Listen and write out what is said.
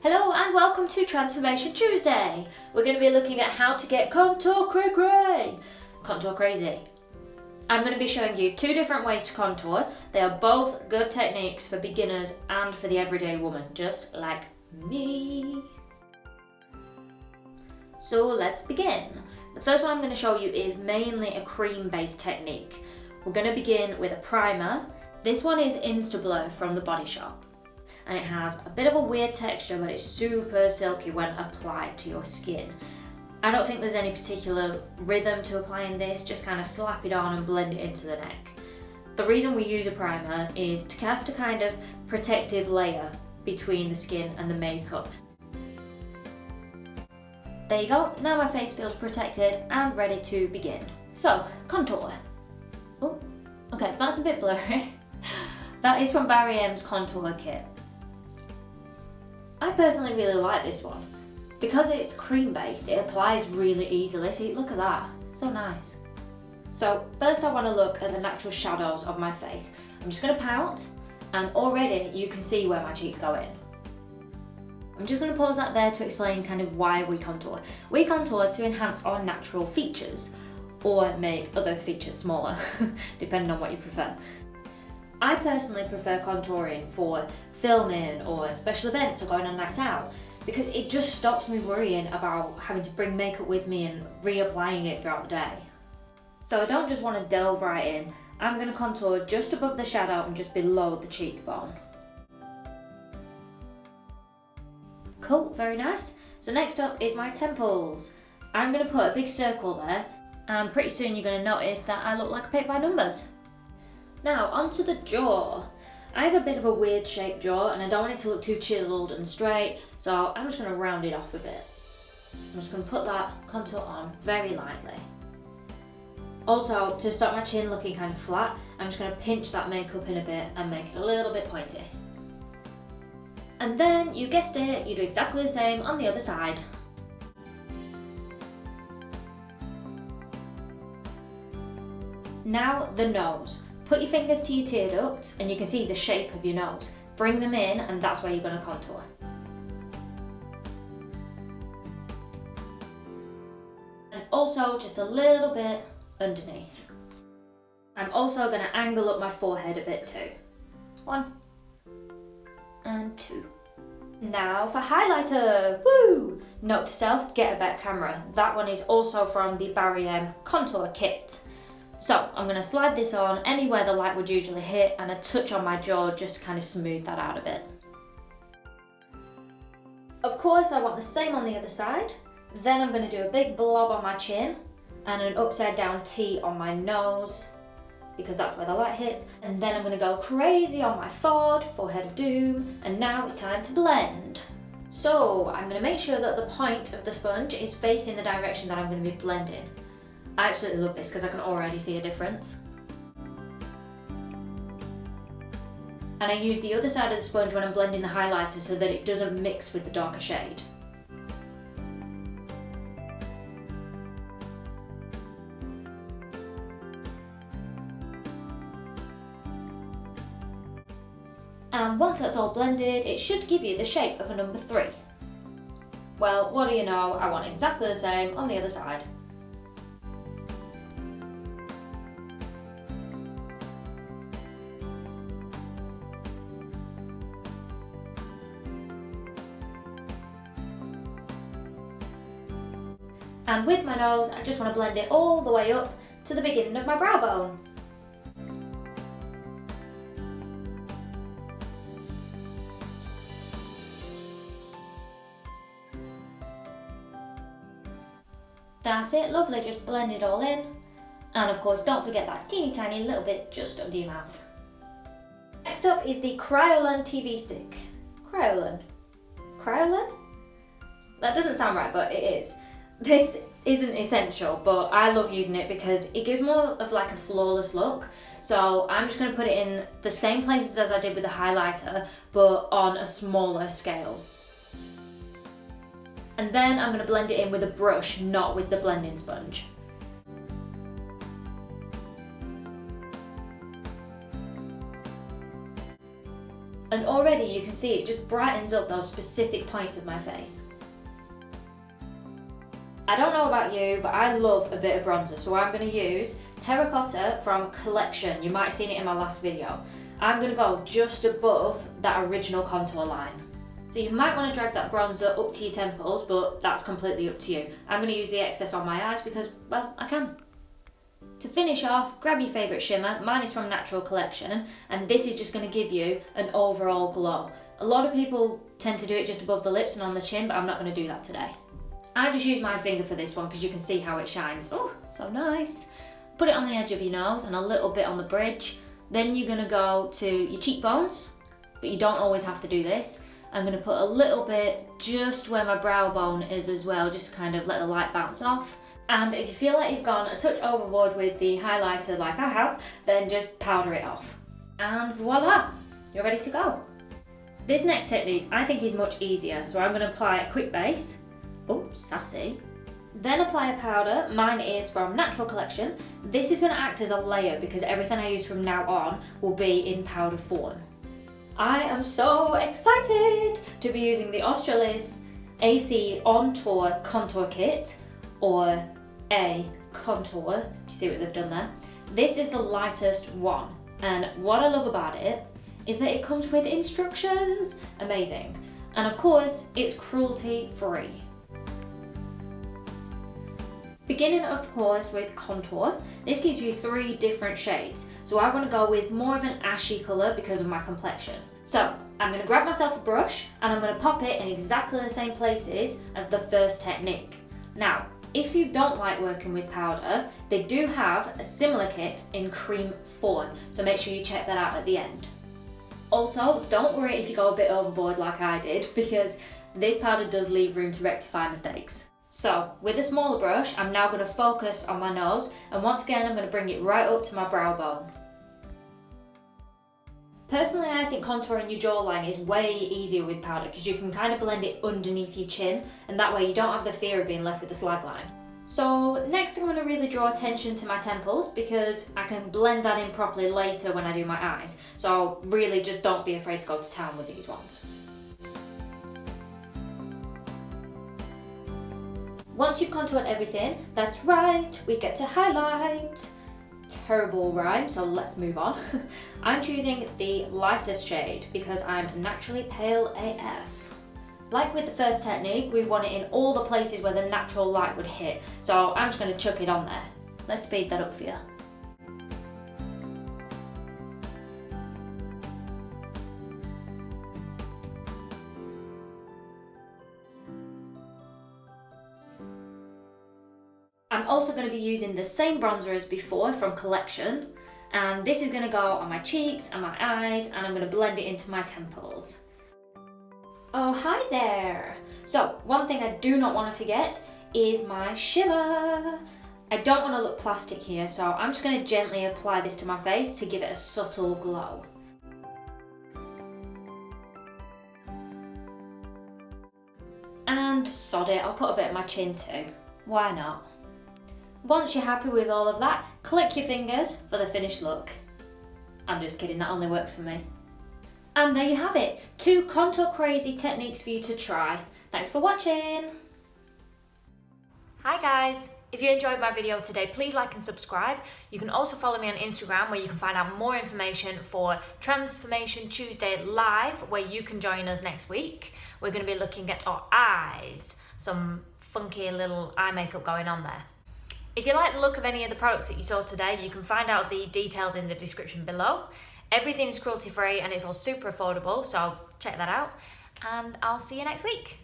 Hello and welcome to Transformation Tuesday. We're going to be looking at how to get contour crazy. I'm going to be showing you two different ways to contour. They are both good techniques for beginners and for the everyday woman, just like me. So let's begin. The first one I'm going to show you is mainly a cream-based technique. We're going to begin with a primer. This one is Instablur from the Body Shop. And it has a bit of a weird texture, but it's super silky when applied to your skin. I don't think there's any particular rhythm to applying this, just kind of slap it on and blend it into the neck. The reason we use a primer is to cast a kind of protective layer between the skin and the makeup. There you go, now my face feels protected and ready to begin. So, contour. Oh, okay, that's a bit blurry. That is from Barry M's contour kit. I personally really like this one. Because it's cream based, it applies really easily. See, look at that, so nice. So first I want to look at the natural shadows of my face. I'm just going to pout, and already you can see where my cheeks go in. I'm just going to pause that there to explain kind of why we contour. We contour to enhance our natural features, or make other features smaller, depending on what you prefer. I personally prefer contouring for filming or special events or going on nights out because it just stops me worrying about having to bring makeup with me and reapplying it throughout the day. So I don't just want to delve right in. I'm going to contour just above the shadow and just below the cheekbone. Cool, very nice. So next up is my temples. I'm going to put a big circle there, and pretty soon you're going to notice that I look like a paint by numbers. Now onto the jaw. I have a bit of a weird shaped jaw and I don't want it to look too chiseled and straight, so I'm just going to round it off a bit. I'm just going to put that contour on very lightly. Also, to stop my chin looking kind of flat, I'm just going to pinch that makeup in a bit and make it a little bit pointy. And then, you guessed it, you do exactly the same on the other side. Now the nose. Put your fingers to your tear ducts and you can see the shape of your nose. Bring them in and that's where you're going to contour. And also just a little bit underneath. I'm also going to angle up my forehead a bit too. 1 and 2. Now for highlighter, woo! Note to self, get a better camera. That one is also from the Barry M contour kit. So I'm going to slide this on anywhere the light would usually hit and a touch on my jaw just to kind of smooth that out a bit. Of course I want the same on the other side. Then I'm going to do a big blob on my chin and an upside down T on my nose because that's where the light hits. And then I'm going to go crazy on my forehead of doom, and now it's time to blend. So I'm going to make sure that the point of the sponge is facing the direction that I'm going to be blending. I absolutely love this because I can already see a difference. And I use the other side of the sponge when I'm blending the highlighter so that it doesn't mix with the darker shade. And once that's all blended, it should give you the shape of a number 3. Well, what do you know, I want exactly the same on the other side. And with my nose, I just want to blend it all the way up to the beginning of my brow bone. That's it, lovely, just blend it all in. And of course, don't forget that teeny tiny little bit just under your mouth. Next up is the KRYOLAN TV stick. KRYOLAN? KRYOLAN? That doesn't sound right, but it is. This isn't essential, but I love using it because it gives more of like a flawless look. So I'm just going to put it in the same places as I did with the highlighter, but on a smaller scale. And then I'm going to blend it in with a brush, not with the blending sponge. And already you can see it just brightens up those specific points of my face. I don't know about you, but I love a bit of bronzer, so I'm going to use Terracotta from Collection. You might have seen it in my last video. I'm going to go just above that original contour line. So you might want to drag that bronzer up to your temples, but that's completely up to you. I'm going to use the excess on my eyes because, well, I can. To finish off, grab your favourite shimmer. Mine is from Natural Collection, and this is just going to give you an overall glow. A lot of people tend to do it just above the lips and on the chin, but I'm not going to do that today. I just use my finger for this one because you can see how it shines. Oh, so nice. Put it on the edge of your nose and a little bit on the bridge. Then you're going to go to your cheekbones, but you don't always have to do this. I'm going to put a little bit just where my brow bone is as well, just to kind of let the light bounce off. And if you feel like you've gone a touch overboard with the highlighter like I have, then just powder it off. And voila, you're ready to go. This next technique I think is much easier, so I'm going to apply a quick base. Oh, sassy. Then apply a powder. Mine is from Natural Collection. This is going to act as a layer because everything I use from now on will be in powder form. I am so excited to be using the AUSTRALIS AC On Tour Contour Kit, or A Contour. Do you see what they've done there? This is the lightest one, and what I love about it is that it comes with instructions. Amazing. And of course, it's cruelty free. Beginning of course with contour, this gives you 3 different shades. So I want to go with more of an ashy colour because of my complexion. So I'm going to grab myself a brush and I'm going to pop it in exactly the same places as the first technique. Now, if you don't like working with powder, they do have a similar kit in cream form, so make sure you check that out at the end. Also, don't worry if you go a bit overboard like I did, because this powder does leave room to rectify mistakes. So, with a smaller brush, I'm now going to focus on my nose, and once again I'm going to bring it right up to my brow bone. Personally, I think contouring your jawline is way easier with powder because you can kind of blend it underneath your chin, and that way you don't have the fear of being left with a slag line. So next I'm going to really draw attention to my temples because I can blend that in properly later when I do my eyes. So really just don't be afraid to go to town with these ones. Once you've contoured everything, that's right, we get to highlight. Terrible rhyme, so let's move on. I'm choosing the lightest shade because I'm naturally pale AF. Like with the first technique, we want it in all the places where the natural light would hit, so I'm just going to chuck it on there. Let's speed that up for you. I'm also going to be using the same bronzer as before from Collection, and this is going to go on my cheeks and my eyes, and I'm going to blend it into my temples. Oh, hi there! So, one thing I do not want to forget is my shimmer. I don't want to look plastic here, so I'm just going to gently apply this to my face to give it a subtle glow. And sod it, I'll put a bit on my chin too. Why not? Once you're happy with all of that, click your fingers for the finished look. I'm just kidding, that only works for me. And there you have it, 2 contour crazy techniques for you to try. Thanks for watching. Hi guys, if you enjoyed my video today, please like and subscribe. You can also follow me on Instagram where you can find out more information for Transformation Tuesday Live, where you can join us next week. We're going to be looking at our eyes, some funky little eye makeup going on there. If you like the look of any of the products that you saw today, you can find out the details in the description below. Everything is cruelty free and it's all super affordable, so check that out. And I'll see you next week.